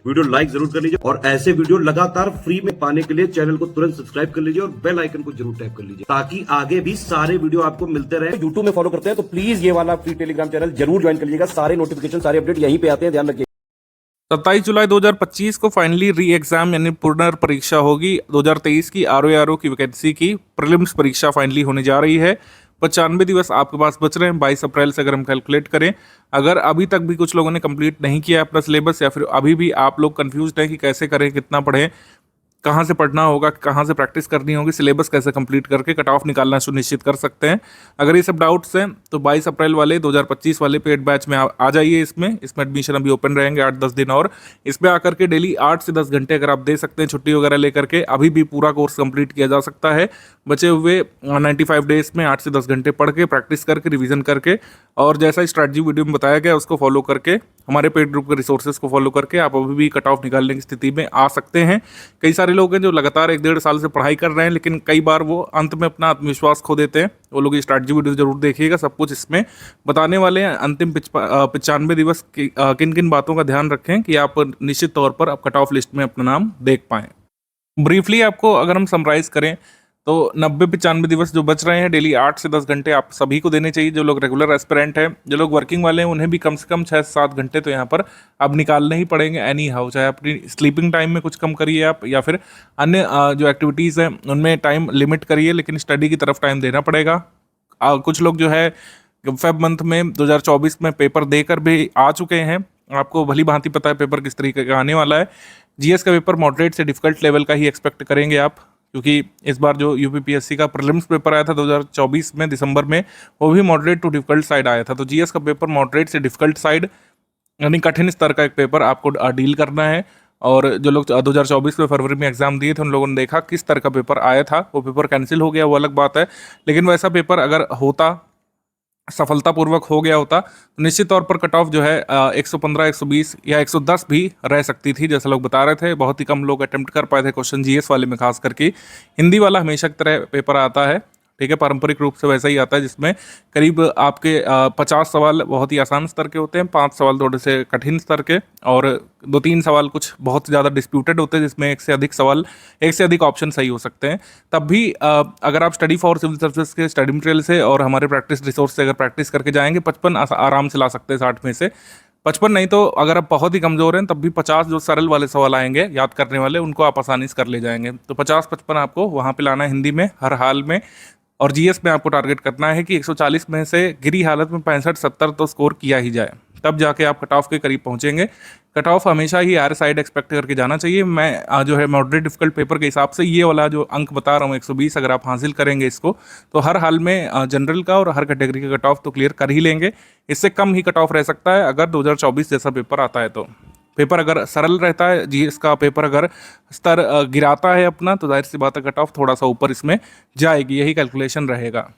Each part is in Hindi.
वीडियो लाइक जरूर कर लीजिए और ऐसे वीडियो लगातार फ्री में पाने के लिए चैनल को तुरंत सब्सक्राइब कर लीजिए और बेल आइकन को जरूर टैप कर लीजिए ताकि आगे भी सारे वीडियो आपको मिलते रहे। यूट्यूब में फॉलो करते हैं तो प्लीज ये वाला फ्री टेलीग्राम चैनल जरूर ज्वाइन कर लीजिएगा। सारे नोटिफिकेशन सारे अपडेट यहीं पे आते हैं, ध्यान रखिए। 27 जुलाई 2025 को फाइनली री एग्जाम यानी पुनर्परीक्षा होगी। 2023 की आरओ की वैकेंसी की प्रीलिम्स परीक्षा फाइनली होने जा रही है। 95 दिवस आपके पास बच रहे हैं 22 अप्रैल से अगर हम कैलकुलेट करें। अगर अभी तक भी कुछ लोगों ने कंप्लीट नहीं किया अपना सिलेबस या फिर अभी भी आप लोग कंफ्यूज्ड हैं कि कैसे करें, कितना पढ़ें, कहाँ से पढ़ना होगा, कहाँ से प्रैक्टिस करनी होगी, सिलेबस कैसे कंप्लीट करके कट ऑफ निकालना सुनिश्चित कर सकते हैं, अगर ये सब डाउट्स हैं तो 22 अप्रैल वाले 2025 वाले पेड बैच में आ जाइए। इसमें एडमिशन अभी ओपन रहेंगे 8-10 दिन और इसमें आकर के डेली 8 से 10 घंटे अगर आप दे सकते हैं छुट्टी वगैरह लेकर के, अभी भी पूरा कोर्स कंप्लीट किया जा सकता है। बचे हुए 95 डेज में 8 से 10 घंटे पढ़ के प्रैक्टिस करके रिविजन करके और जैसा स्ट्रैटेजी वीडियो में बताया गया उसको फॉलो करके, हमारे पेड ग्रुप के रिसोर्सेज को फॉलो करके आप अभी भी कट ऑफ निकालने की स्थिति में आ सकते हैं। कई सारे लोग हैं जो लगातार 1-1.5 साल से पढ़ाई कर रहे हैं लेकिन कई बार वो अंत में अपना आत्मविश्वास खो देते हैं। वो लोग स्ट्रैटेजी वीडियो जरूर देखिएगा, सब कुछ इसमें बताने वाले हैं। अंतिम 95 दिवस की किन किन बातों का ध्यान रखें कि आप निश्चित तौर पर आप कट ऑफ लिस्ट में अपना नाम देख पाएँ। ब्रीफली आपको अगर हम समराइज करें तो 90-95 दिवस जो बच रहे हैं डेली 8 से 10 घंटे आप सभी को देने चाहिए। जो लोग रेगुलर एस्पिरेंट हैं, जो लोग वर्किंग वाले हैं, उन्हें भी कम से कम 6 से 7 घंटे तो यहाँ पर अब निकालने ही पड़ेंगे एनी हाउ। चाहे अपनी स्लीपिंग टाइम में कुछ कम करिए आप या फिर अन्य जो एक्टिविटीज़ हैं उनमें टाइम लिमिट करिए, लेकिन स्टडी की तरफ टाइम देना पड़ेगा। कुछ लोग जो है फेब मंथ में 2024 में पेपर देकर भी आ चुके हैं, आपको भली भांति पता है पेपर किस तरीके का आने वाला है। जीएस का पेपर मॉडरेट से डिफिकल्ट लेवल का ही एक्सपेक्ट करेंगे आप, क्योंकि इस बार जो यूपीपीएससी का प्रीलिम्स पेपर आया था 2024 में दिसंबर में, वो भी मॉडरेट टू डिफिकल्ट साइड आया था। तो जीएस का पेपर मॉडरेट से डिफिकल्ट साइड यानी कठिन स्तर का एक पेपर आपको डील करना है। और जो लोग 2024 में फरवरी में एग्जाम दिए थे उन लोगों ने देखा किस स्तर का पेपर आया था। वो पेपर कैंसिल हो गया, वो अलग बात है, लेकिन वैसा पेपर अगर होता, सफलतापूर्वक हो गया होता तो निश्चित तौर पर कट ऑफ जो है 115, 120 या 110 भी रह सकती थी, जैसा लोग बता रहे थे। बहुत ही कम लोग अटेम्प्ट कर पाए थे क्वेश्चन जीएस वाले में, खास करके हिंदी वाला हमेशा की तरह पेपर आता है, ठीक है, पारंपरिक रूप से वैसा ही आता है, जिसमें करीब आपके 50 सवाल बहुत ही आसान स्तर के होते हैं, 5 सवाल थोड़े से कठिन स्तर के और 2-3 सवाल कुछ बहुत ज़्यादा डिस्प्यूटेड होते हैं, जिसमें एक से अधिक ऑप्शन सही हो सकते हैं। तब भी अगर आप स्टडी फॉर सिविल सर्विसेज के स्टडी मटेरियल से और हमारे प्रैक्टिस रिसोर्स से अगर प्रैक्टिस करके जाएंगे 55 आराम से ला सकते हैं 60 में से। 55 नहीं तो अगर आप बहुत ही कमज़ोर हैं तब भी 50 जो सरल वाले सवाल आएंगे याद करने वाले, उनको आप आसानी से कर ले जाएंगे। तो 50-55 आपको वहाँ पे लाना है हिंदी में हर हाल में। और जीएस में आपको टारगेट करना है कि 140 में से गिरी हालत में 65-70 तो स्कोर किया ही जाए, तब जाके आप कट ऑफ के करीब पहुंचेंगे। कट ऑफ हमेशा ही हायर साइड एक्सपेक्ट करके जाना चाहिए। मैं जो है मॉडरेट डिफिकल्ट पेपर के हिसाब से ये वाला जो अंक बता रहा हूँ 120, अगर आप हासिल करेंगे इसको तो हर हाल में जनरल का और हर कैटेगरी का कट ऑफ तो क्लियर कर ही लेंगे। इससे कम ही कट ऑफ रह सकता है अगर 2024 जैसा पेपर आता है। तो पेपर अगर सरल रहता है, जीएस का पेपर अगर स्तर गिराता है अपना, तो जाहिर सी बात है कट ऑफ थोड़ा सा ऊपर इसमें जाएगी, यही कैलकुलेशन रहेगा।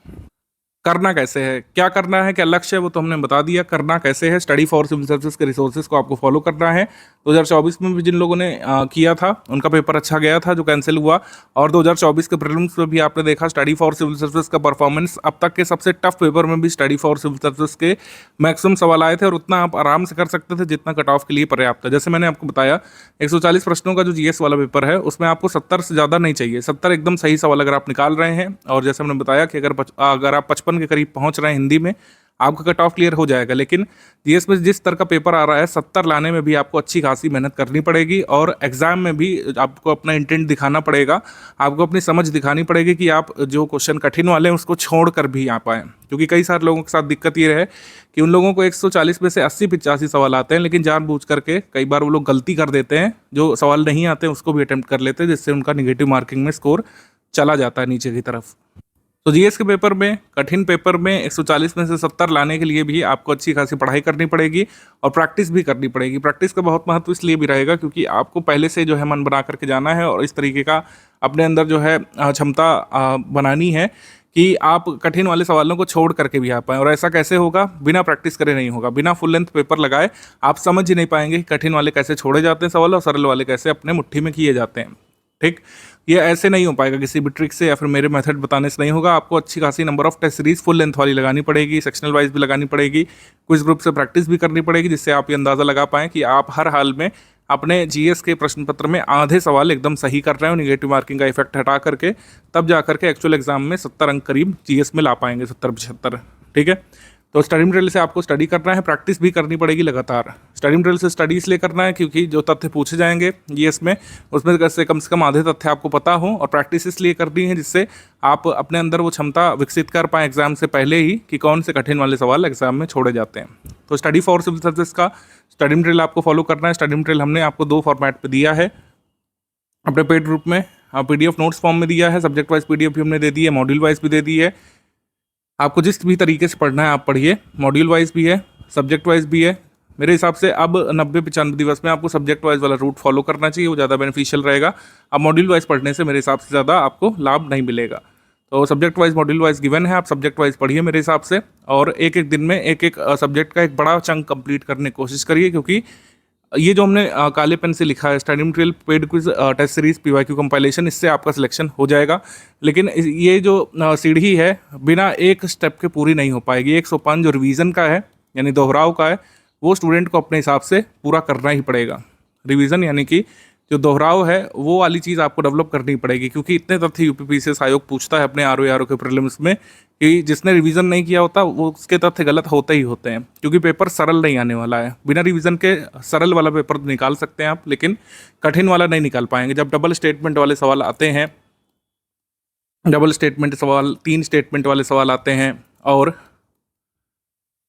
करना कैसे है, क्या करना है, क्या लक्ष्य है, वो तो हमने बता दिया। करना कैसे है, स्टडी फॉर सिविल सर्विसेज के रिसोर्सेज को आपको फॉलो करना है। 2024 में भी जिन लोगों ने किया था उनका पेपर अच्छा गया था जो कैंसिल हुआ, और 2024 के प्रीलिम्स में भी आपने देखा स्टडी फॉर सिविल सर्विसेज का परफॉर्मेंस अब तक के सबसे टफ पेपर में भी स्टडी फॉर सिविल सर्विसेज के मैक्सिमम सवाल आए थे और उतना आप आराम से कर सकते थे जितना कट ऑफ के लिए पर्याप्त है। जैसे मैंने आपको बताया 140 प्रश्नों का जो जीएस वाला पेपर है उसमें आपको 70 से ज़्यादा नहीं चाहिए, 70 एकदम सही सवाल अगर आप निकाल रहे हैं। और जैसे हमने बताया कि अगर आप 55 के करीब पहुंच रहे हैं हिंदी में, आपका कट ऑफ क्लियर हो जाएगा। लेकिन जीएस में जिस स्तर का पेपर आ रहा है 70 लाने में भी आपको अच्छी खासी मेहनत करनी पड़ेगी और एग्जाम में भी आपको अपना इंटेंट दिखाना पड़ेगा, आपको अपनी समझ दिखानी पड़ेगी कि आप जो क्वेश्चन कठिन वाले हैं उसको छोड़ कर भी आ पाएँ। क्योंकि कई सारे लोगों के साथ दिक्कत ये है कि उन लोगों को 140 में से 80-85 सवाल आते हैं, लेकिन जानबूझ करके कई बार वो लोग गलती कर देते हैं, जो सवाल नहीं आते हैं उसको भी अटेम्प्ट कर लेते हैं, जिससे उनका निगेटिव मार्किंग में स्कोर चला जाता है नीचे की तरफ। तो जीएस के पेपर में, कठिन पेपर में 140 में से 70 लाने के लिए भी आपको अच्छी खासी पढ़ाई करनी पड़ेगी और प्रैक्टिस भी करनी पड़ेगी। प्रैक्टिस का बहुत महत्व इसलिए भी रहेगा क्योंकि आपको पहले से जो है मन बना करके जाना है और इस तरीके का अपने अंदर जो है क्षमता बनानी है कि आप कठिन वाले सवालों को छोड़ करके भी आ पाएँ। और ऐसा कैसे होगा, बिना प्रैक्टिस करे नहीं होगा। बिना फुल लेंथ पेपर लगाए आप समझ ही नहीं पाएंगे कि कठिन वाले कैसे छोड़े जाते हैं सवाल और सरल वाले कैसे अपने मुट्ठी में किए जाते हैं। ठीक, ये ऐसे नहीं हो पाएगा किसी भी ट्रिक से या फिर मेरे मेथड बताने से नहीं होगा। आपको अच्छी खासी number of test series full length वाली लगानी पड़ेगी, सेक्शनल वाइज भी लगानी पड़ेगी, क्विज ग्रुप से प्रैक्टिस भी करनी पड़ेगी, जिससे आप ये अंदाज़ा लगा पाएँ कि आप हर हाल में अपने जीएस के प्रश्न पत्र में आधे सवाल एकदम सही कर रहे हो, निगेटिव मार्किंग का इफेक्ट हटा करके, तब जा करके एक्चुअल एग्जाम में 70 अंक करीब जीएस में ला पाएंगे, 70-75। ठीक है, तो स्टडी मटेरियल से आपको स्टडी करना है, प्रैक्टिस भी करनी पड़ेगी लगातार। स्टडी मटेरियल से स्टडी इसलिए करना है क्योंकि जो तथ्य पूछे जाएंगे जीएस में, उसमें से कम आधे तथ्य आपको पता हो, और प्रैक्टिस इसलिए करनी है जिससे आप अपने अंदर वो क्षमता विकसित कर पाएँ एग्जाम से पहले ही कि कौन से कठिन वाले सवाल एग्जाम में छोड़े जाते हैं। तो स्टडी फॉर सिविल सर्विसेज का स्टडी मटेरियल आपको फॉलो करना है। स्टडी मटेरियल हमने आपको 2 फॉर्मेट पे दिया है अपने पेड ग्रुप में। पीडीएफ नोट्स फॉर्म में दिया है, सब्जेक्ट वाइज पीडीएफ भी हमने दे दी है, मॉड्यूल वाइज भी दे दी है। आपको जिस भी तरीके से पढ़ना है आप पढ़िए, मॉड्यूल वाइज भी है, सब्जेक्ट वाइज भी है। मेरे हिसाब से अब 90-95 दिवस में आपको सब्जेक्ट वाइज वाला रूट फॉलो करना चाहिए, वो ज़्यादा बेनिफिशियल रहेगा। अब मॉड्यूल वाइज पढ़ने से मेरे हिसाब से ज़्यादा आपको लाभ नहीं मिलेगा। तो subject wise module wise given है, आप सब्जेक्ट वाइज पढ़िए मेरे हिसाब से, और एक एक दिन में एक एक सब्जेक्ट का एक बड़ा चंक कंप्लीट करने की कोशिश करिए, क्योंकि ये जो हमने काले पेन से लिखा है study material paid quiz test series PYQ compilation, इससे आपका सिलेक्शन हो जाएगा। लेकिन ये जो सीढ़ी है बिना एक स्टेप के पूरी नहीं हो पाएगी। 105 जो रिवीजन का है यानी दोहराव का है, वो स्टूडेंट को अपने हिसाब से पूरा करना ही पड़ेगा। रिवीजन यानी कि जो दोहराव है वो वाली चीज़ आपको डेवलप करनी पड़ेगी, क्योंकि इतने तथ्य यूपीपीसीएस आयोग पूछता है अपने आरओ के प्रीलिम्स में कि जिसने रिवीजन नहीं किया होता वो उसके तथ्य गलत होते ही होते हैं, क्योंकि पेपर सरल नहीं आने वाला है। बिना रिवीजन के सरल वाला पेपर निकाल सकते हैं आप, लेकिन कठिन वाला नहीं निकाल पाएंगे। जब डबल स्टेटमेंट वाले सवाल आते हैं, डबल स्टेटमेंट सवाल, 3 स्टेटमेंट वाले सवाल आते हैं, और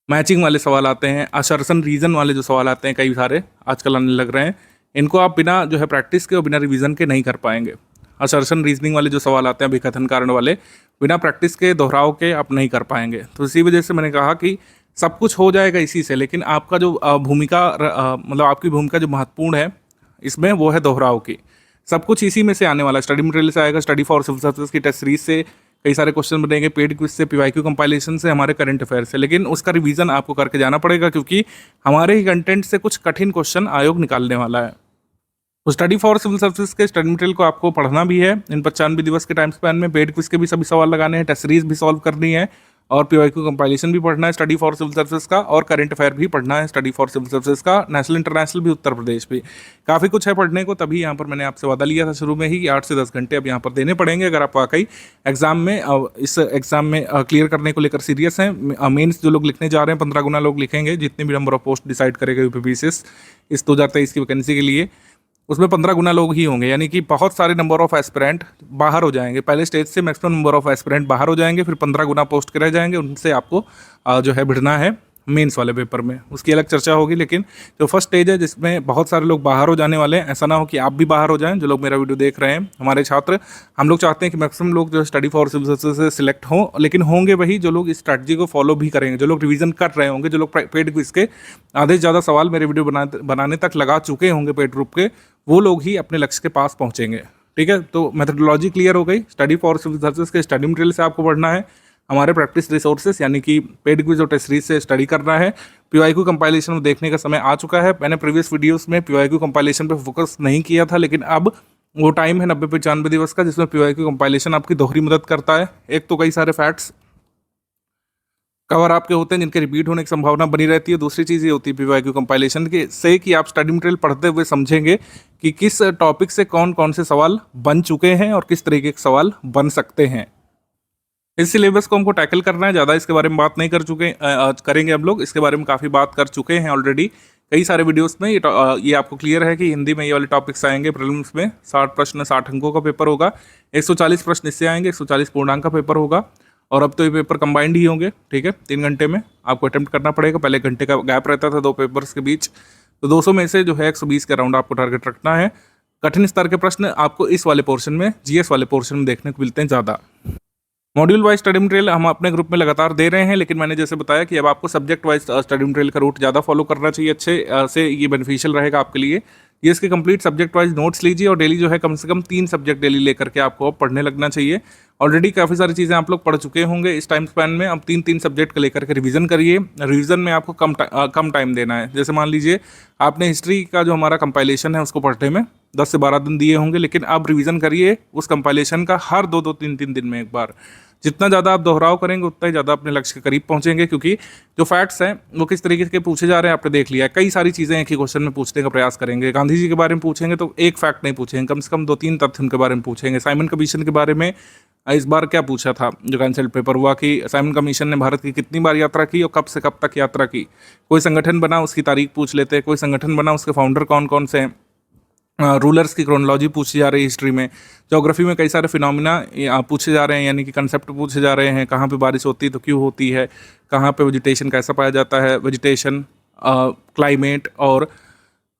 मैचिंग वाले सवाल आते हैं, असर्शन रीजन वाले जो सवाल आते हैं कई सारे आजकल आने लग रहे हैं, इनको आप बिना जो है प्रैक्टिस के और बिना रिवीजन के नहीं कर पाएंगे। असर्शन रीजनिंग वाले जो सवाल आते हैं अभिकथन कारण वाले, बिना प्रैक्टिस के दोहराव के आप नहीं कर पाएंगे। तो इसी वजह से मैंने कहा कि सब कुछ हो जाएगा इसी से, लेकिन आपका जो भूमिका मतलब आपकी भूमिका जो महत्वपूर्ण है इसमें वो है दोहराव की। सब कुछ इसी में से आने वाला है, स्टडी मटेरियल से आएगा, स्टडी फॉर सिविल सर्विसेज की टेस्ट सीरीज से कई सारे क्वेश्चन बनेंगे, पेड क्विज से, पीवाईक्यू कंपाइलेशन से, हमारे करंट अफेयर से, लेकिन उसका रिवीजन आपको करके जाना पड़ेगा, क्योंकि हमारे ही कंटेंट से कुछ कठिन क्वेश्चन आयोग निकालने वाला है। तो स्टडी फॉर सिविल सर्विसेज के स्टडी मटेरियल को आपको पढ़ना भी है इन 95 दिवस के टाइम स्पैन में। पेड क्विज के भी सभी सवाल लगाने हैं, टेस्ट सीरीज भी सॉल्व करनी है, और पीवाईक्यू कंपाइलेशन भी पढ़ना है स्टडी फॉर सिविल सर्विसेज का, और करंट अफेयर भी पढ़ना है स्टडी फॉर सिविल सर्विसेज का, नेशनल इंटरनेशनल भी, उत्तर प्रदेश भी। काफ़ी कुछ है पढ़ने को, तभी यहाँ पर मैंने आपसे वादा लिया था शुरू में ही कि 8 से 10 घंटे अब यहाँ पर देने पड़ेंगे अगर आप वाकई एग्जाम में इस एग्जाम में क्लियर करने को लेकर सीरियस हैं। मेन्स जो लोग लिखने जा रहे हैं 15 गुना लोग लिखेंगे, जितने भी नंबर ऑफ पोस्ट डिसाइड करेगा यूपीपीसीएस इस 2023 की वैकेंसी के लिए, उसमें 15 गुना लोग ही होंगे, यानी कि बहुत सारे नंबर ऑफ एस्पिरेंट बाहर हो जाएंगे। पहले स्टेज से मैक्सिमम नंबर ऑफ एस्पिरेंट बाहर हो जाएंगे, फिर 15 गुना पोस्ट के रह जाएंगे, उनसे आपको जो है भिड़ना है मेंस वाले पेपर में, उसकी अलग चर्चा होगी। लेकिन जो फर्स्ट स्टेज है जिसमें बहुत सारे लोग बाहर हो जाने वाले हैं, ऐसा ना हो कि आप भी बाहर हो जाएं। जो लोग मेरा वीडियो देख रहे हैं हमारे छात्र, हम लोग चाहते हैं कि मैक्सिमम लोग जो स्टडी फॉर सिविल सर्विसेज से सिलेक्ट हों, लेकिन होंगे वही जो लोग इस स्ट्रैटेजी को फॉलो भी करेंगे, जो लोग रिवीजन कर रहे होंगे, जो लोग पेड क्विज के आधे से ज़्यादा सवाल मेरे वीडियो बनाने तक लगा चुके होंगे पेड ग्रुप के, वो लोग ही अपने लक्ष्य के पास पहुँचेंगे। ठीक है, तो मेथडोलॉजी क्लियर हो गई। स्टडी फॉर सिविल सर्विसेज के स्टडी मटेरियल से आपको पढ़ना है, हमारे प्रैक्टिस रिसोर्सेज यानी कि पेड क्विज और टेस्ट सीरीज से स्टडी करना है। पीवाईक्यू कंपाइलेशन में देखने का समय आ चुका है। मैंने प्रीवियस वीडियोस में पीवाईक्यू कंपाइलेशन पे फोकस नहीं किया था, लेकिन अब वो टाइम है 90-95 दिवस का जिसमें पीवाईक्यू कंपाइलेशन आपकी दोहरी मदद करता है। एक तो कई सारे फैक्ट्स कवर आपके होते हैं जिनके रिपीट होने की संभावना बनी रहती है। दूसरी चीज़ ये होती है पीवाईक्यू कंपाइलेशन के से कि आप स्टडी मटेरियल पढ़ते हुए समझेंगे कि किस टॉपिक से कौन कौन से सवाल बन चुके हैं और किस तरीके के सवाल बन सकते हैं। इस सिलेबस को हमको टैकल करना है, ज़्यादा इसके बारे में बात नहीं करेंगे हम लोग, इसके बारे में काफ़ी बात कर चुके हैं ऑलरेडी कई सारे वीडियोस में। ये आपको क्लियर है कि हिंदी में ये वाले टॉपिक्स आएंगे प्रीलिम्स में। 60 प्रश्न 60 अंकों का पेपर होगा, 140 प्रश्न इससे आएंगे, 140 पूर्णांक का पेपर होगा। और अब तो ये पेपर कंबाइंड ही होंगे, ठीक है। 3 घंटे में आपको अटेम्प्ट करना पड़ेगा, पहले 1 घंटे का गैप रहता था 2 पेपर्स के बीच। तो 200 में से जो है 120 के अराउंड आपको टारगेट रखना है। कठिन स्तर के प्रश्न आपको इस वाले पोर्शन में, जीएस वाले पोर्शन में देखने को मिलते हैं ज़्यादा। मॉड्यूल वाइज स्टडी मटेरियल हम अपने ग्रुप में लगातार दे रहे हैं, लेकिन मैंने जैसे बताया कि अब आपको सब्जेक्ट वाइज स्टडी मटेरियल का रूट ज़्यादा फॉलो करना चाहिए, अच्छे से ये बेनिफिशियल रहेगा आपके लिए। ये इसके कंप्लीट सब्जेक्ट वाइज नोट्स लीजिए और डेली जो है कम से कम 3 सब्जेक्ट डेली लेकर के आपको अब पढ़ने लगना चाहिए। ऑलरेडी काफ़ी सारी चीज़ें आप लोग पढ़ चुके होंगे इस टाइम स्पैन में। अब 3-3 सब्जेक्ट को लेकर के रिवीजन करिए। रिवीजन में आपको कम टाइम देना है। जैसे मान लीजिए आपने हिस्ट्री का जो हमारा कंपाइलेशन है उसको पढ़ने में 10 से 12 दिन दिए होंगे, लेकिन अब रिवीजन करिए उस कंपाइलेशन का हर 2-2 3-3 दिन में एक बार। जितना ज़्यादा आप दोहराव करेंगे उतना ही ज़्यादा अपने लक्ष्य के करीब पहुंचेंगे, क्योंकि जो फैक्ट्स हैं वो किस तरीके के पूछे जा रहे हैं आपने देख लिया है। कई सारी चीज़ें एक ही क्वेश्चन में पूछने का प्रयास करेंगे। गांधी जी के बारे में पूछेंगे तो एक फैक्ट नहीं पूछेंगे, कम से कम 2-3 तथ्य उनके बारे में पूछेंगे। साइमन कमीशन के बारे में इस बार क्या पूछा था जो कैंसल्ड पेपर हुआ, कि साइमन कमीशन ने भारत की कितनी बार यात्रा की और कब से कब तक यात्रा की। कोई संगठन बना उसकी तारीख पूछ लेते हैं, कोई संगठन बना उसके फाउंडर कौन कौन से हैं, रूलर्स की क्रोनोलॉजी पूछी जा रही है हिस्ट्री में। ज्योग्राफी में कई सारे फिनोमिना पूछे जा रहे हैं, यानी कि कंसेप्ट पूछे जा रहे हैं। कहाँ पे बारिश होती है तो क्यों होती है, कहाँ पे वेजिटेशन कैसा पाया जाता है, वेजिटेशन, क्लाइमेट, और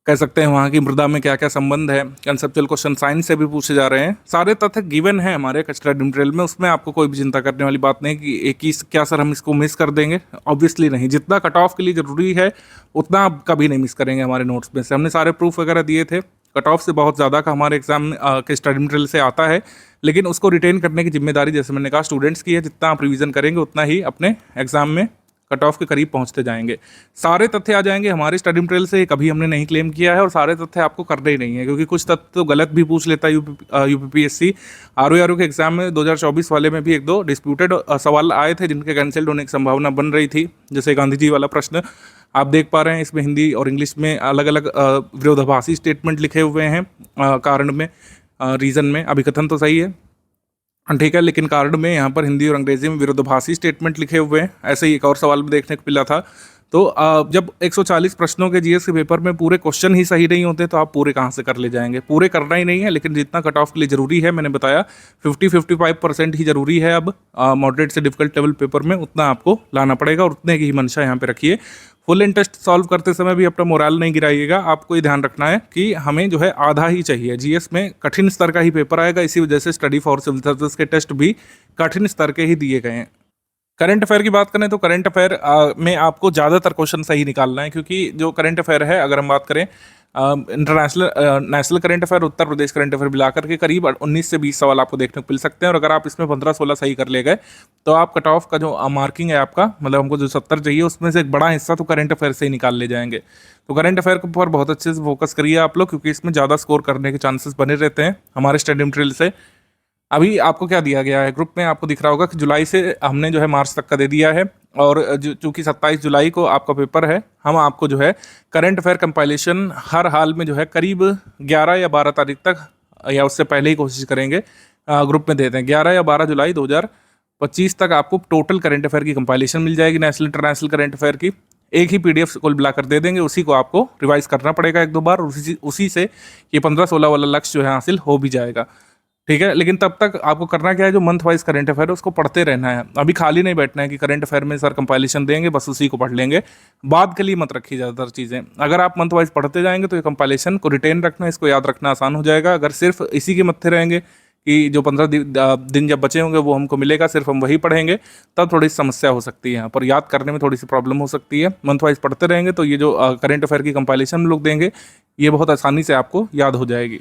कह सकते हैं वहाँ की मृदा में क्या क्या संबंध है। कंसेप्चुअल क्वेश्चन साइंस से भी पूछे जा रहे हैं। सारे तथ्य गिवन हैं हमारे स्टडी मटेरियल में, उसमें आपको कोई भी चिंता करने वाली बात नहीं कि एक ही क्या सर हम इसको मिस कर देंगे, ऑब्वियसली नहीं। जितना कट ऑफ के लिए ज़रूरी है उतना आप कभी नहीं मिस करेंगे हमारे नोट्स में से। हमने सारे प्रूफ वगैरह दिए थे। कट ऑफ से बहुत ज़्यादा का हमारे एग्जाम के स्टडी मटेरियल से आता है, लेकिन उसको रिटेन करने की जिम्मेदारी, जैसे मैंने कहा, स्टूडेंट्स की है। जितना आप रिवीजन करेंगे उतना ही अपने एग्जाम में कट ऑफ के करीब पहुंचते जाएंगे। सारे तथ्य आ जाएंगे हमारे स्टडी मटेरियल से, कभी हमने नहीं क्लेम किया है, और सारे तथ्य आपको करने ही नहीं है, क्योंकि कुछ तथ्य तो गलत भी पूछ लेता है यूपीपीएससी। आरओ के एग्जाम में 2024 वाले में भी 1-2 डिस्प्यूटेड सवाल आए थे जिनके कैंसिल्ड होने की संभावना बन रही थी। जैसे गांधी जी वाला प्रश्न आप देख पा रहे हैं, इसमें हिंदी और इंग्लिश में अलग अलग विरोधाभासी स्टेटमेंट लिखे हुए हैं। कारण में, रीज़न में अभिकथन तो सही है, ठीक है, लेकिन कारण में यहाँ पर हिंदी और अंग्रेजी में विरोधाभासी स्टेटमेंट लिखे हुए हैं। ऐसे ही एक और सवाल में देखने को मिला था। तो जब 140 प्रश्नों के जीएस के पेपर में पूरे क्वेश्चन ही सही नहीं होते तो आप पूरे कहाँ से कर ले जाएंगे। पूरे करना ही नहीं है, लेकिन जितना कट ऑफ के लिए ज़रूरी है, मैंने बताया 50-55% ही ज़रूरी है अब मॉडरेट से डिफिकल्ट लेवल पेपर में, उतना आपको लाना पड़ेगा और उतने की ही मंशा यहाँ पे रखिए। फुल इन टेस्ट सॉल्व करते समय भी अपना मोरल नहीं गिराइएगा। आपको ये ध्यान रखना है कि हमें जो है आधा ही चाहिए। जीएस में कठिन स्तर का ही पेपर आएगा, इसी वजह से स्टडी फॉर सिविल सर्विसेज के टेस्ट भी कठिन स्तर के ही दिए गए हैं। करंट अफेयर की बात करें तो करंट अफेयर में आपको ज़्यादातर क्वेश्चन सही निकालना है, क्योंकि जो करंट अफेयर है, अगर हम बात करें international national current affair, Uttar Pradesh current affair मिलाकर के करीब 19 से 20 सवाल आपको देखने को मिल सकते हैं। और अगर आप इसमें 15-16 सही कर ले गए तो आप कट ऑफ का जो मार्किंग है आपका, मतलब हमको जो 70 चाहिए, उसमें से एक बड़ा हिस्सा तो करंट अफेयर से ही निकाल ले जाएंगे। तो करंट अफेयर के ऊपर बहुत अच्छे से फोकस करिए आप लोग, क्योंकि इसमें ज़्यादा स्कोर करने के चांसेस बने रहते हैं हमारे स्टडी मटेरियल से। अभी आपको क्या दिया गया है ग्रुप में, आपको दिख रहा होगा कि जुलाई से हमने जो है मार्च तक का दे दिया है, और चूँकि 27 जुलाई को आपका पेपर है, हम आपको जो है करंट अफेयर कंपाइलेशन हर हाल में जो है करीब 11 या 12 तारीख तक, या उससे पहले ही कोशिश करेंगे ग्रुप में देते हैं। 11 या 12 जुलाई 2025 तक आपको टोटल करंट अफेयर की कंपाइलेशन मिल जाएगी, नेशनल इंटरनेशनल करंट अफेयर की। एक ही पीडीएफ कुल मिलाकर दे देंगे, उसी को आपको रिवाइज करना पड़ेगा 1-2 बार, और उसी से ये 15-16 वाला लक्ष्य जो है हासिल हो भी जाएगा, ठीक है। लेकिन तब तक आपको करना क्या है, जो मंथ वाइज करंट अफेयर है उसको पढ़ते रहना है। अभी खाली नहीं बैठना है कि करंट अफेयर में सर कंपाइलेशन देंगे बस उसी को पढ़ लेंगे, बाद के लिए मत रखिए ज़्यादातर चीज़ें। अगर आप मंथ वाइज पढ़ते जाएंगे तो ये कंपाइलेशन को रिटेन रखना, इसको याद रखना आसान हो जाएगा। अगर सिर्फ इसी के मत्थे रहेंगे कि जो 15 दिन जब बचे होंगे वो हमको मिलेगा, सिर्फ हम वही पढ़ेंगे, तब थोड़ी समस्या हो सकती है यहाँ पर, याद करने में थोड़ी सी प्रॉब्लम हो सकती है। मंथ वाइज पढ़ते रहेंगे तो ये जो करंट अफेयर की कंपाइलेशन लोग देंगे, ये बहुत आसानी से आपको याद हो जाएगी।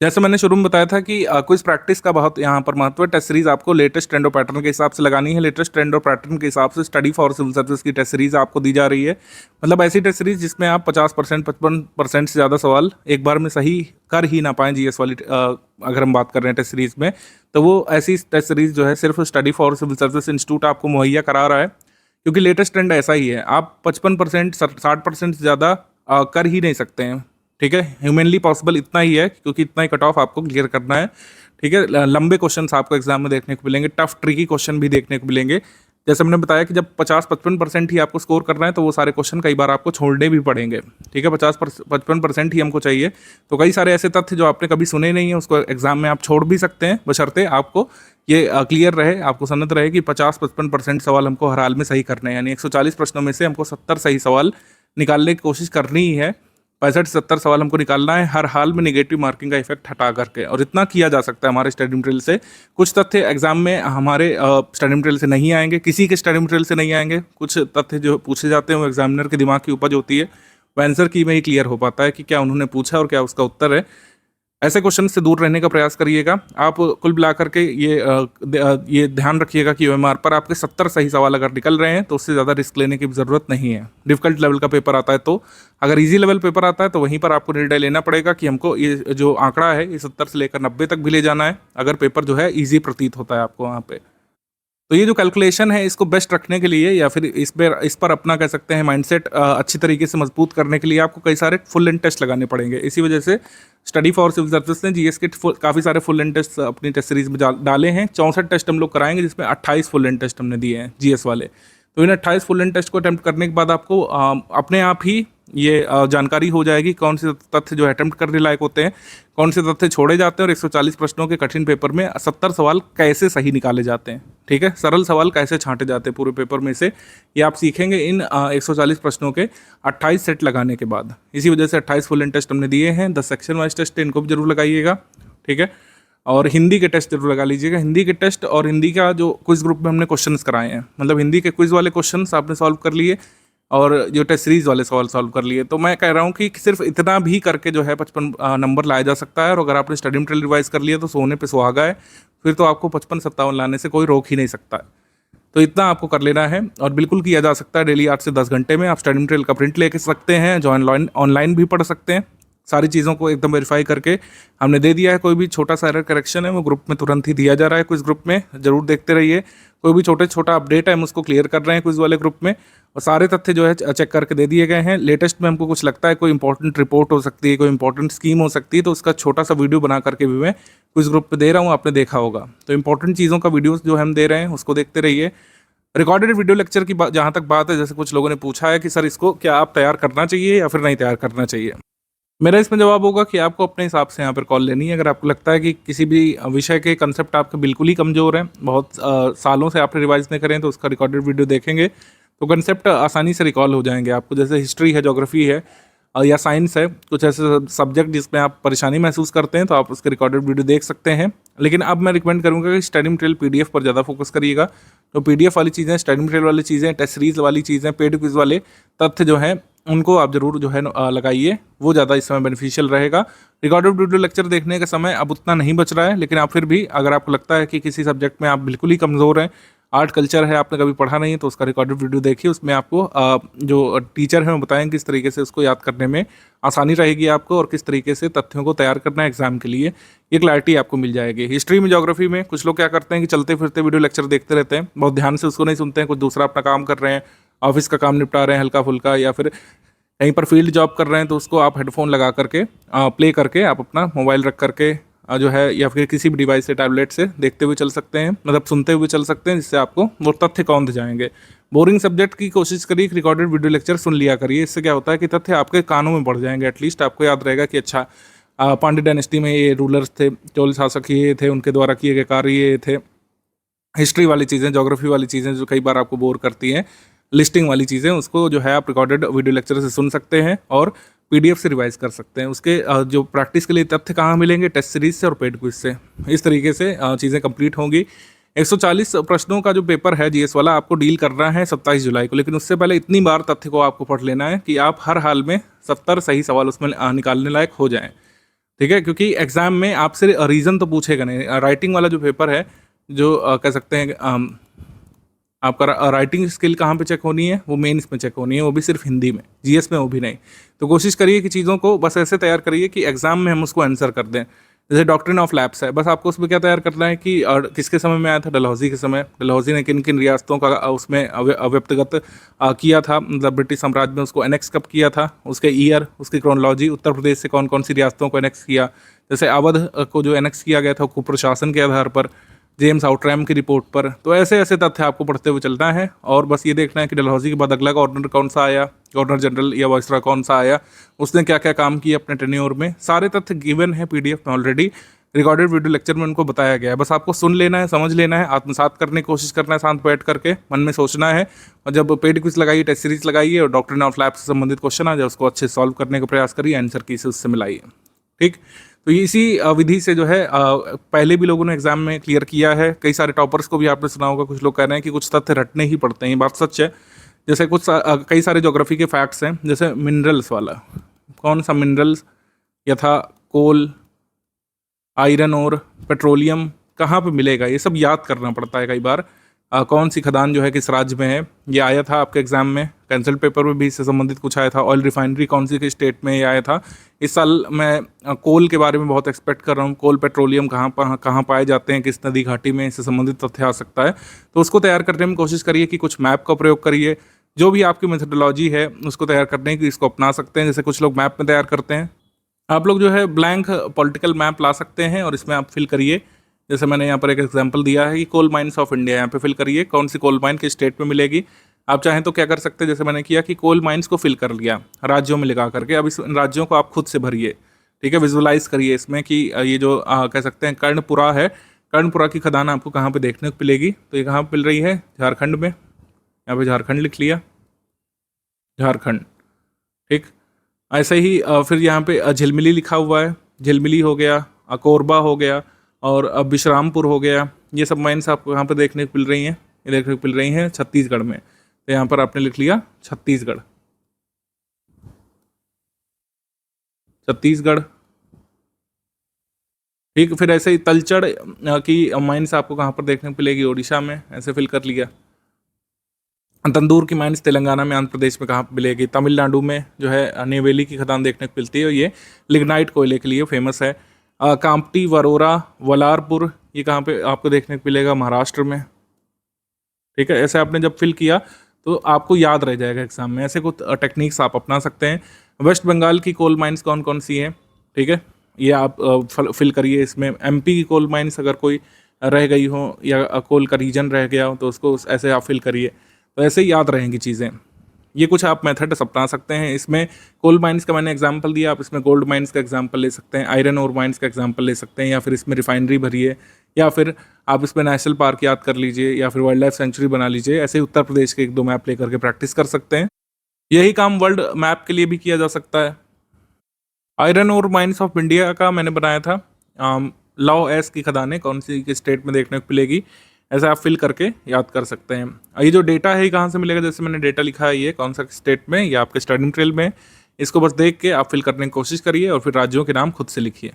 जैसे मैंने शुरू में बताया था कि क्विज प्रैक्टिस का बहुत यहाँ पर महत्व है। टेस्ट सीरीज आपको लेटेस्ट ट्रेंड और पैटर्न के हिसाब से लगानी है। लेटेस्ट ट्रेंड और पैटर्न के हिसाब से स्टडी फॉर सिविल सर्विस की टेस्ट सीरीज आपको दी जा रही है, मतलब ऐसी टेस्ट सीरीज जिसमें आप 50%, 55% से ज़्यादा सवाल एक बार में सही कर ही ना पाएँ। जीएस वाली अगर हम बात कर रहे हैं टेस्ट सीरीज में, तो वो ऐसी टेस्ट सीरीज जो है सिर्फ study for civil service institute आपको मुहैया करा रहा है, क्योंकि लेटेस्ट ट्रेंड ऐसा ही है। आप 55%, 60% से ज़्यादा कर ही नहीं सकते हैं, ठीक है। ह्यूमनली पॉसिबल इतना ही है, क्योंकि इतना ही कट ऑफ आपको क्लियर करना है, ठीक है। लंबे क्वेश्चंस आपको एग्जाम में देखने को मिलेंगे, टफ ट्रिकी क्वेश्चन भी देखने को मिलेंगे। जैसे मैंने बताया कि जब 50-55% ही आपको स्कोर करना है तो वो सारे क्वेश्चन कई बार आपको छोड़ने भी पड़ेंगे, ठीक है। 50-55% ही हमको चाहिए, तो कई सारे ऐसे तथ्य जो आपने कभी सुने नहीं है उसको एग्जाम में आप छोड़ भी सकते हैं, बशर्ते आपको ये क्लियर रहे, आपको सनत रहे कि 50-55% सवाल हमको हर हाल में सही करने हैं। यानी 140 प्रश्नों में से हमको 70 सही सवाल निकालने की कोशिश करनी ही है। 65-70 सवाल हमको निकालना है हर हाल में, निगेटिव मार्किंग का इफेक्ट हटा करके, और इतना किया जा सकता है हमारे स्टडी मटेरियल से। कुछ तथ्य एग्जाम में हमारे स्टडी मटेरियल से नहीं आएंगे, किसी के स्टडी मटेरियल से नहीं आएंगे। कुछ तथ्य जो पूछे जाते हैं वो एग्जामिनर के दिमाग की उपज होती है, वो आंसर की में ही क्लियर हो पाता है कि क्या उन्होंने पूछा और क्या उसका उत्तर है। ऐसे क्वेश्चन से दूर रहने का प्रयास करिएगा। आप कुल मिलाकर के ये ध्यान रखिएगा कि ओएमआर पर आपके 70 सही सवाल अगर निकल रहे हैं तो उससे ज़्यादा रिस्क लेने की ज़रूरत नहीं है। डिफिकल्ट लेवल का पेपर आता है तो, अगर इजी लेवल पेपर आता है तो वहीं पर आपको निर्णय लेना पड़ेगा कि हमको ये जो आंकड़ा है ये 70 से लेकर 90 तक भी ले जाना है, अगर पेपर जो है ईजी प्रतीत होता है आपको वहाँ पे। तो ये जो कैलकुलेशन है इसको बेस्ट रखने के लिए या फिर इस पर अपना कह सकते हैं माइंडसेट अच्छी तरीके से मजबूत करने के लिए आपको कई सारे फुल लेंथ टेस्ट लगाने पड़ेंगे। इसी वजह से स्टडी फॉर सिविल सर्विस ने जीएस के काफ़ी सारे फुल लेंथ टेस्ट अपनी टेस्ट सीरीज में डाले हैं। 64 टेस्ट हम लोग कराएंगे जिसमें 28 फुल लेंथ टेस्ट हमने दिए हैं जीएस वाले। तो इन 28 फुल लेंथ टेस्ट को अटैम्प्ट करने के बाद आपको अपने आप ही ये जानकारी हो जाएगी कौन से तथ्य जो अटैम्प्ट करने लायक होते हैं, कौन से तथ्य छोड़े जाते हैं और 140 प्रश्नों के कठिन पेपर में 70 सवाल कैसे सही निकाले जाते हैं। ठीक है, सरल सवाल कैसे छांटे जाते हैं पूरे पेपर में से, ये आप सीखेंगे इन 140 प्रश्नों के 28 सेट लगाने के बाद। इसी वजह से 28 फुल लेंथ टेस्ट हमने दिए हैं। 10 सेक्शन वाइज टेस्ट है, इनको भी जरूर लगाइएगा। ठीक है, और हिंदी के टेस्ट जरूर लगा लीजिएगा। हिंदी के टेस्ट और हिंदी का जो क्विज ग्रुप में हमने क्वेश्चंस कराए हैं, मतलब हिंदी के क्विज वाले क्वेश्चंस आपने सॉल्व कर लिए और जो टेस्ट सीरीज वाले सवाल सॉल्व कर लिए। तो मैं कह रहा हूँ कि सिर्फ इतना भी करके जो है 55 नंबर लाया जा सकता है। और अगर आपने स्टडी मटेरियल रिवाइज कर लिया तो सोने पे सुहागा है, फिर तो आपको 55-57 लाने से कोई रोक ही नहीं सकता है। तो इतना आपको कर लेना है और बिल्कुल किया जा सकता है। डेली 8 से 10 घंटे में आप स्टडी मटेरियल का प्रिंट लेके सकते हैं, जो ऑनलाइन भी पढ़ सकते हैं। सारी चीज़ों को एकदम वेरीफाई करके हमने दे दिया है। कोई भी छोटा सा एरर करेक्शन है वो ग्रुप में तुरंत ही दिया जा रहा है। क्विज ग्रुप में जरूर देखते रहिए। कोई भी छोटा अपडेट है हम उसको क्लियर कर रहे हैं क्विज वाले ग्रुप में, और सारे तथ्य जो है चेक करके दे दिए गए हैं। लेटेस्ट में हमको कुछ लगता है कोई इंपॉर्टेंट रिपोर्ट हो सकती है, कोई इंपॉर्टेंट स्कीम हो सकती है, तो उसका छोटा सा वीडियो बना करके भी मैं क्विज ग्रुप पे दे रहा हूँ, आपने देखा होगा। तो इंपॉर्टेंट चीज़ों का वीडियोस जो हम दे रहे हैं उसको देखते रहिए। रिकॉर्डेड वीडियो लेक्चर की जहाँ तक बात है, जैसे कुछ लोगों ने पूछा है कि सर इसको क्या आप तैयार करना चाहिए या फिर नहीं तैयार करना चाहिए, मेरा इसमें जवाब होगा कि आपको अपने हिसाब से यहाँ पर कॉल लेनी है। अगर आपको लगता है कि किसी भी विषय के कंसेप्ट आपके बिल्कुल ही कमज़ोर हैं, बहुत सालों से आपने रिवाइज नहीं करें, तो उसका रिकॉर्डेड वीडियो देखेंगे तो कंसेप्ट आसानी से रिकॉल हो जाएंगे आपको। जैसे हिस्ट्री है, ज्योग्राफी है या साइंस है, कुछ ऐसे सब्जेक्ट जिसमें आप परेशानी महसूस करते हैं तो आप उसके रिकॉर्डेड वीडियो देख सकते हैं। लेकिन अब मैं रिकमेंड करूँगा कि स्टडी मटेरियल पीडीएफ पर ज़्यादा फोकस करिएगा। तो पीडीएफ वाली चीज़ें, स्टडी मटेरियल वाली चीज़ें, टेस्ट सीरीज वाली चीज़ें, पेड क्विज वाले तथ्य जो हैं उनको आप जरूर जो है लगाइए, वो ज़्यादा इस समय बेनिफिशियल रहेगा। रिकॉर्डेड वीडियो लेक्चर देखने का समय अब उतना नहीं बच रहा है, लेकिन आप फिर भी अगर आपको लगता है कि किसी सब्जेक्ट में आप बिल्कुल ही कमज़ोर हैं, आर्ट कल्चर है आपने कभी पढ़ा नहीं है, तो उसका रिकॉर्डेड वीडियो देखिए। उसमें आपको जो टीचर हैं वो बताएंगे किस तरीके से उसको याद करने में आसानी रहेगी आपको, और किस तरीके से तथ्यों को तैयार करना है एग्जाम के लिए, ये क्लैरिटी आपको मिल जाएगी। हिस्ट्री में, ज्योग्राफी में कुछ लोग क्या करते हैं कि चलते फिरते वीडियो लेक्चर देखते रहते हैं, बहुत ध्यान से उसको नहीं सुनते हैं, कुछ दूसरा अपना काम कर रहे हैं, ऑफिस का काम निपटा रहे हैं हल्का फुल्का, या फिर कहीं पर फील्ड जॉब कर रहे हैं, तो उसको आप हेडफोन लगा करके प्ले करके आप अपना मोबाइल रख करके जो है या फिर किसी भी डिवाइस से, टैबलेट से देखते हुए चल सकते हैं, मतलब सुनते हुए चल सकते हैं, जिससे आपको वो तथ्य कौंध जाएंगे। बोरिंग सब्जेक्ट की कोशिश करिए कि रिकॉर्डेड वीडियो लेक्चर सुन लिया करिए। इससे क्या होता है कि तथ्य आपके कानों में बढ़ जाएंगे। एटलीस्ट आपको याद रहेगा कि अच्छा पांड्य डायनेस्टी में ये रूलर्स थे, चोल शासक ये थे, उनके द्वारा किए गए कार्य ये थे। हिस्ट्री वाली चीज़ें, ज्योग्राफी वाली चीज़ें जो कई बार आपको बोर करती हैं, लिस्टिंग वाली चीज़ें, उसको जो है आप रिकॉर्डेड वीडियो लेक्चर से सुन सकते हैं और पीडीएफ से रिवाइज कर सकते हैं। उसके जो प्रैक्टिस के लिए तथ्य कहाँ मिलेंगे, टेस्ट सीरीज से और पेड क्विज से। इस तरीके से चीज़ें कंप्लीट होंगी। 140 प्रश्नों का जो पेपर है जीएस वाला आपको डील करना है 27 जुलाई को, लेकिन उससे पहले इतनी बार तथ्य को आपको पढ़ लेना है कि आप हर हाल में 70 सही सवाल उसमें निकालने लायक हो जाएं। ठीक है, क्योंकि एग्जाम में आपसे रीज़न तो पूछेगा नहीं। राइटिंग वाला जो पेपर है, जो कह सकते हैं आपका राइटिंग स्किल कहाँ पे चेक होनी है, वो मेंस में चेक होनी है, वो भी सिर्फ हिंदी में, जीएस में वो भी नहीं। तो कोशिश करिए कि चीज़ों को बस ऐसे तैयार करिए कि एग्जाम में हम उसको आंसर कर दें। जैसे डॉक्ट्रिन ऑफ लैप्स है, बस आपको उसमें क्या तैयार करना है कि किसके समय में आया था, डलहौजी के समय। डलहौजी ने किन किन रियासतों का उसमें अव्यक्तगत किया था, मतलब ब्रिटिश साम्राज्य में उसको एनेक्स कब किया था, उसके ईयर, उसकी क्रोनोलॉजी, उत्तर प्रदेश से कौन कौन सी रियासतों को एनेक्स किया। जैसे अवध को जो एनेक्स किया गया था कुप्रशासन के आधार पर, जेम्स आउटरैम की रिपोर्ट पर। तो ऐसे ऐसे तथ्य आपको पढ़ते हुए चलना है, और बस ये देखना है कि डलहौजी के बाद अगला गवर्नर कौन सा आया, गवर्नर जनरल या वाइसरॉय कौन सा आया, उसने क्या क्या काम किया अपने टेन्योर में। सारे तथ्य गिवन है पीडीएफ में ऑलरेडी, रिकॉर्डेड वीडियो लेक्चर में उनको बताया गया है। बस आपको सुन लेना है, समझ लेना है, आत्मसात करने की कोशिश करना है, शांत बैठ करके मन में सोचना है, और जब पेड क्विज लगाइए, टेस्ट सीरीज लगाइए और डॉक्ट्रिन ऑफ लैप्स से संबंधित क्वेश्चन आ जाए उसको अच्छे से सॉल्व करने का प्रयास करिए, आंसर की से उससे मिलाइए। ठीक, तो इसी विधि से जो है पहले भी लोगों ने एग्जाम में क्लियर किया है। कई सारे टॉपर्स को भी आपने सुना होगा, कुछ लोग कह रहे हैं कि कुछ तथ्य रटने ही पड़ते हैं, ये बात सच है। जैसे कुछ कई सारे ज्योग्राफी के फैक्ट्स हैं, जैसे मिनरल्स वाला, कौन सा मिनरल्स, यथा कोल, आयरन और पेट्रोलियम कहाँ पे मिलेगा, ये सब याद करना पड़ता है कई बार। कौन सी खदान जो है किस राज्य में है, ये आया था आपके एग्जाम में, कैंसल पेपर में भी इससे संबंधित कुछ आया था। ऑयल रिफाइनरी कौन सी के स्टेट में ये आया था। इस साल मैं कोल के बारे में बहुत एक्सपेक्ट कर रहा हूँ, कोल पेट्रोलियम कहाँ पाए जाते हैं, किस नदी घाटी में, इससे संबंधित तथ्य आ सकता है। तो उसको तैयार करने में कोशिश करिए कि कुछ मैप का प्रयोग करिए, जो भी आपकी मेथोडोलॉजी है उसको तैयार करने की इसको अपना सकते हैं। जैसे कुछ लोग मैप में तैयार करते हैं, आप लोग जो है ब्लैंक पॉलिटिकल मैप ला सकते हैं और इसमें आप फिल करिए। जैसे मैंने यहाँ पर एक एग्जांपल दिया है कि कोल माइंस ऑफ इंडिया, यहाँ पे फिल करिए कौन सी कोल माइन किस स्टेट में मिलेगी। आप चाहें तो क्या कर सकते हैं, जैसे मैंने किया कि कोल माइंस को फिल कर लिया राज्यों में लगा करके। अब इस राज्यों को आप खुद से भरिए, ठीक है, विजुअलाइज करिए इसमें कि ये जो कह सकते हैं कर्णपुरा है, कर्णपुरा की खदान आपको कहाँ पे देखने को मिलेगी। तो ये कहाँ पे मिल रही है, झारखंड में। यहाँ पे झारखंड लिख लिया, झारखंड, ठीक। ऐसे ही फिर यहाँ पे झिलमिली लिखा हुआ है, झिलमिली हो गया, कोरबा हो गया और विश्रामपुर हो गया। ये सब माइंस आपको यहाँ पे देखने को मिल रही हैं, ये देखने को मिल रही हैं छत्तीसगढ़ में। तो यहाँ पर आपने लिख लिया छत्तीसगढ़, छत्तीसगढ़, ठीक। फिर ऐसे ही तलचड़ की माइंस आपको कहाँ पर देखने को मिलेगी, उड़ीसा में, ऐसे फिल कर लिया। तंदूर की माइंस तेलंगाना में, आंध्र प्रदेश में कहाँ पर मिलेगी, तमिलनाडु में जो है नेवेली की खदान देखने को मिलती है और ये लिग्नाइट कोयले के लिए फेमस है। कांपटी, वरोरा, वलारपुर, ये कहाँ पे आपको देखने को मिलेगा, महाराष्ट्र में, ठीक है। ऐसे आपने जब फिल किया तो आपको याद रह जाएगा एग्जाम में। ऐसे कुछ टेक्निक्स आप अपना सकते हैं। वेस्ट बंगाल की कोल माइंस कौन कौन सी हैं, ठीक है, ये आप फिल करिए इसमें। एमपी की कोल माइंस अगर कोई रह गई हो या कोल का रीजन रह गया हो तो उसको ऐसे आप फिल करिए, तो ऐसे ही याद रहेंगी चीज़ें। ये कुछ आप मेथड अपना सकते हैं। इसमें कोल माइंस का मैंने एग्जांपल दिया, आप इसमें गोल्ड माइंस का एग्जांपल ले सकते हैं, आयरन और माइंस का एग्जांपल ले सकते हैं, या फिर इसमें रिफाइनरी भरिए, या फिर आप इसमें नेशनल पार्क याद कर लीजिए, या फिर वाइल्ड लाइफ सेंचुरी बना लीजिए। ऐसे ही उत्तर प्रदेश के 1-2 मैप लेकर के प्रैक्टिस कर सकते हैं। यही काम वर्ल्ड मैप के लिए भी किया जा सकता है। आयरन और माइंस ऑफ इंडिया का मैंने बनाया था, लॉ एस की खदानें कौन सी के स्टेट में देखने को मिलेगी, ऐसा आप फिल करके याद कर सकते हैं। ये जो डेटा है कहाँ से मिलेगा, जैसे मैंने डेटा लिखा है ये कौन सा स्टेट में, या आपके स्टडी मटेरियल में, इसको बस देख के आप फिल करने की कोशिश करिए और फिर राज्यों के नाम खुद से लिखिए,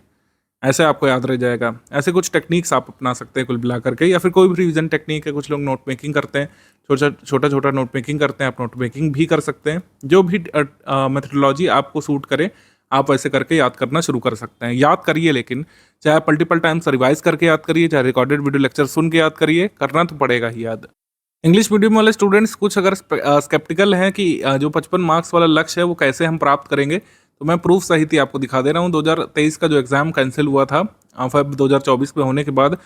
ऐसे आपको याद रह जाएगा। ऐसे कुछ टेक्निक्स आप अपना सकते हैं कुल मिला करके, या फिर कोई भी रिविजन टेक्निक है। कुछ लोग नोट मेकिंग करते हैं, छोटा नोट मेकिंग करते हैं, आप नोट मेकिंग भी कर सकते हैं। जो भी मेथडोलॉजी आपको सूट करे आप ऐसे करके याद करना शुरू कर सकते हैं। याद करिए, लेकिन चाहे आप मल्टीपल टाइम्स रिवाइज करके याद करिए, चाहे रिकॉर्डेड वीडियो लेक्चर सुन के याद करिए, करना तो पड़ेगा ही याद। इंग्लिश मीडियम वाले स्टूडेंट्स कुछ अगर स्केप्टिकल हैं कि जो 55 मार्क्स वाला लक्ष्य है वो कैसे हम प्राप्त करेंगे, तो मैं प्रूफ सहित ही आपको दिखा दे रहा हूँ। 2023 का जो एग्ज़ाम कैंसिल हुआ था फेब 2024 में होने के बाद,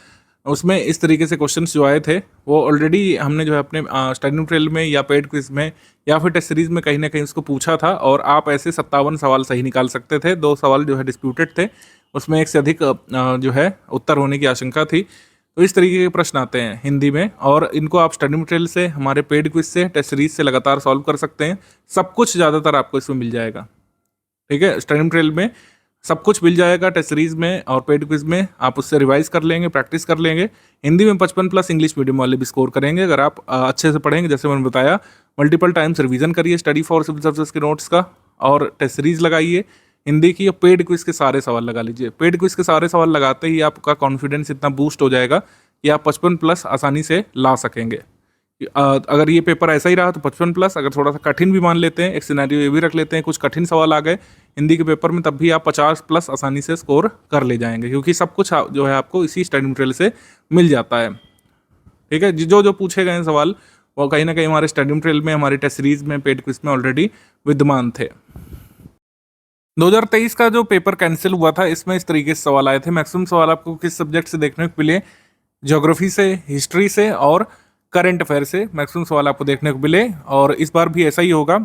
उसमें इस तरीके से क्वेश्चंस जो आए थे वो ऑलरेडी हमने जो है अपने स्टडी मटेरियल में या पेड क्विज में या फिर टेस्ट सीरीज में कहीं ना कहीं उसको पूछा था, और आप ऐसे 57 सवाल सही निकाल सकते थे। 2 सवाल जो है डिस्प्यूटेड थे, उसमें 1 से अधिक जो है उत्तर होने की आशंका थी। तो इस तरीके के प्रश्न आते हैं हिंदी में, और इनको आप स्टडी मटेरियल से, हमारे पेड क्विज से, टेस्ट सीरीज से लगातार सॉल्व कर सकते हैं। सब कुछ ज़्यादातर आपको इसमें मिल जाएगा, ठीक है। स्टडी मटेरियल में सब कुछ मिल जाएगा, टेस्ट सीरीज में और पेड क्विज में आप उससे रिवाइज कर लेंगे, प्रैक्टिस कर लेंगे। हिंदी में 55+ इंग्लिश मीडियम वाले भी स्कोर करेंगे अगर आप अच्छे से पढ़ेंगे। जैसे मैंने बताया, मल्टीपल टाइम्स रिवीजन करिए स्टडी फॉर सिविल सर्विसेज के नोट्स का, और टेस्ट सीरीज लगाइए हिंदी की, और पेड क्विज के सारे सवाल लगा लीजिए। पेड क्विज के सारे सवाल लगाते ही आपका कॉन्फिडेंस इतना बूस्ट हो जाएगा कि आप 55+ आसानी से ला सकेंगे। अगर ये पेपर ऐसा ही रहा तो 55+, अगर थोड़ा सा कठिन भी मान लेते हैं, एक सिनेरियो ये भी रख लेते हैं, कुछ कठिन सवाल आ गए हिंदी के पेपर में, तब भी आप 50+ आसानी से स्कोर कर ले जाएंगे, क्योंकि सब कुछ जो है आपको इसी स्टडी मटेरियल से मिल जाता है, ठीक है। जो पूछे गए सवाल वो कहीं ना कहीं हमारे स्टडी मटेरियल में, हमारी टेस्ट सीरीज में, पेड क्विज में ऑलरेडी विद्यमान थे। 2023 का जो पेपर कैंसिल हुआ था, इसमें इस तरीके से सवाल आए थे। मैक्सिमम सवाल आपको किस सब्जेक्ट से देखने को मिले, ज्योग्राफी से, हिस्ट्री से और करंट अफेयर से मैक्सिमम सवाल आपको देखने को मिले। और इस बार भी ऐसा ही होगा,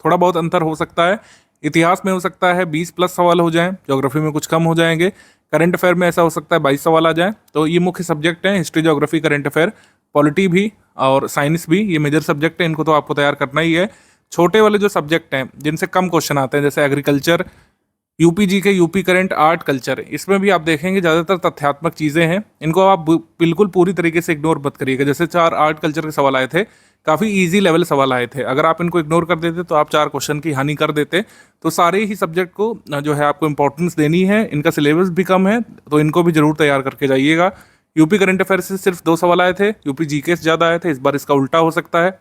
थोड़ा बहुत अंतर हो सकता है। इतिहास में हो सकता है 20+ सवाल हो जाएं, ज्योग्राफी में कुछ कम हो जाएंगे, करंट अफेयर में ऐसा हो सकता है 22 सवाल आ जाएं। तो ये मुख्य सब्जेक्ट हैं, history, geography, current affair, polity भी और साइंस भी, ये मेजर सब्जेक्ट है, इनको तो आपको तैयार करना ही है। छोटे वाले जो सब्जेक्ट हैं जिनसे कम क्वेश्चन आते हैं, जैसे एग्रीकल्चर, यूपी के यूपी करंट, आर्ट, कल्चर, इसमें भी आप देखेंगे ज़्यादातर तथ्यात्मक चीज़ें हैं, इनको आप बिल्कुल पूरी तरीके से इग्नोर मत करिएगा। जैसे 4 आर्ट कल्चर के सवाल आए थे, काफ़ी इजी लेवल सवाल आए थे। अगर आप इनको इग्नोर कर देते तो आप 4 क्वेश्चन की हानि कर देते। तो सारे ही सब्जेक्ट को जो है आपको इंपॉर्टेंस देनी है। इनका सिलेबस भी कम है तो इनको भी जरूर तैयार करके जाइएगा। यूपी करंट अफेयर से सिर्फ 2 सवाल आए थे, यूपी जीके से ज़्यादा आए थे। इस बार इसका उल्टा हो सकता है।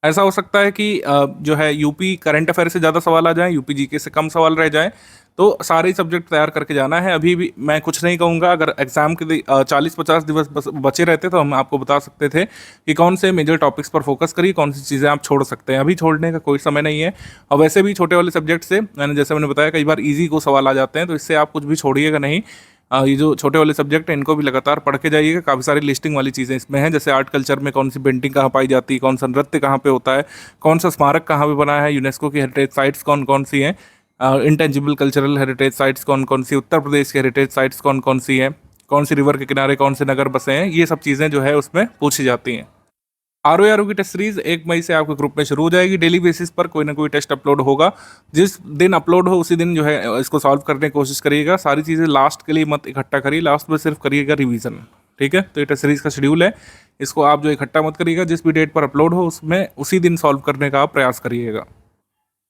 ऐसा हो सकता है कि जो है यूपी करंट अफेयर से ज़्यादा सवाल आ जाएं, यूपी जीके से कम सवाल रह जाएं। तो सारे सब्जेक्ट तैयार करके जाना है। अभी भी मैं कुछ नहीं कहूँगा। अगर एग्जाम के 40-50 दिवस बचे रहते तो हम आपको बता सकते थे कि कौन से मेजर टॉपिक्स पर फोकस करिए, कौन सी चीज़ें आप छोड़ सकते हैं। अभी छोड़ने का कोई समय नहीं है। और वैसे भी छोटे वाले सब्जेक्ट से मैंने बताया कई बार ईजी को सवाल आ जाते हैं, तो इससे आप कुछ भी छोड़िएगा नहीं। ये जो छोटे वाले सब्जेक्ट हैं इनको भी लगातार पढ़ के जाइएगा। काफ़ी सारी लिस्टिंग वाली चीज़ें इसमें हैं, जैसे आर्ट कल्चर में कौन सी पेंटिंग कहाँ पाई जाती है, कौन सा नृत्य कहाँ पे होता है, कौन सा स्मारक कहाँ पे बना है, यूनेस्को की हेरिटेज साइट्स कौन कौन सी हैं, इंटेंजिबल कल्चरल हेरिटेज साइट्स कौन कौन सी, उत्तर प्रदेश की हेरिटेज साइट्स कौन कौन सी हैं, कौन सी रिवर के किनारे कौन से नगर बसे हैं, ये सब चीज़ें जो है उसमें पूछी जाती हैं। आर की टेस्ट सीरीज 1 मई से आपके ग्रुप में शुरू हो जाएगी। डेली बेसिस पर कोई ना कोई टेस्ट अपलोड होगा। जिस दिन अपलोड हो उसी दिन जो है इसको सॉल्व करने की कोशिश करिएगा। सारी चीज़ें लास्ट के लिए मत इकट्ठा करिए, लास्ट में सिर्फ करिएगा रिवीजन। ठीक है, तो ये टेस्ट सीरीज का शेड्यूल है, इसको आप जो इकट्ठा मत करिएगा। जिस भी डेट पर अपलोड हो उसमें उसी दिन सॉल्व करने का आप प्रयास करिएगा।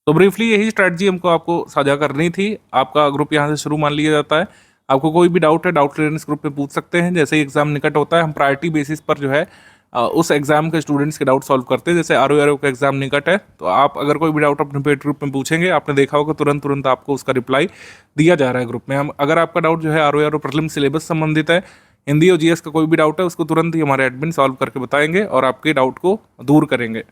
तो ब्रीफली यही स्ट्रैटेजी हमको आपको साझा करनी थी। आपका ग्रुप यहाँ से शुरू मान लिया जाता है। आपको कोई भी डाउट है, डाउट क्लियरेंस ग्रुप में पूछ सकते हैं। जैसे ही एग्जाम निकट होता है हम प्रायोरिटी बेसिस पर जो है उस एग्जाम के स्टूडेंट्स के डाउट सॉल्व करते हैं। जैसे आर का एग्जाम निकट है तो आप अगर कोई भी डाउट अपने पेड ग्रुप में पूछेंगे, आपने देखा होगा तुरंत आपको उसका रिप्लाई दिया जा रहा है ग्रुप में। हम अगर आपका डाउट जो है आर प्रीलिम सिलेबस संबंधित है, हिंदी और जीएस का कोई भी डाउट है, उसको तुरंत ही हमारे एडमिन सॉल्व करके बताएंगे और आपके डाउट को दूर करेंगे।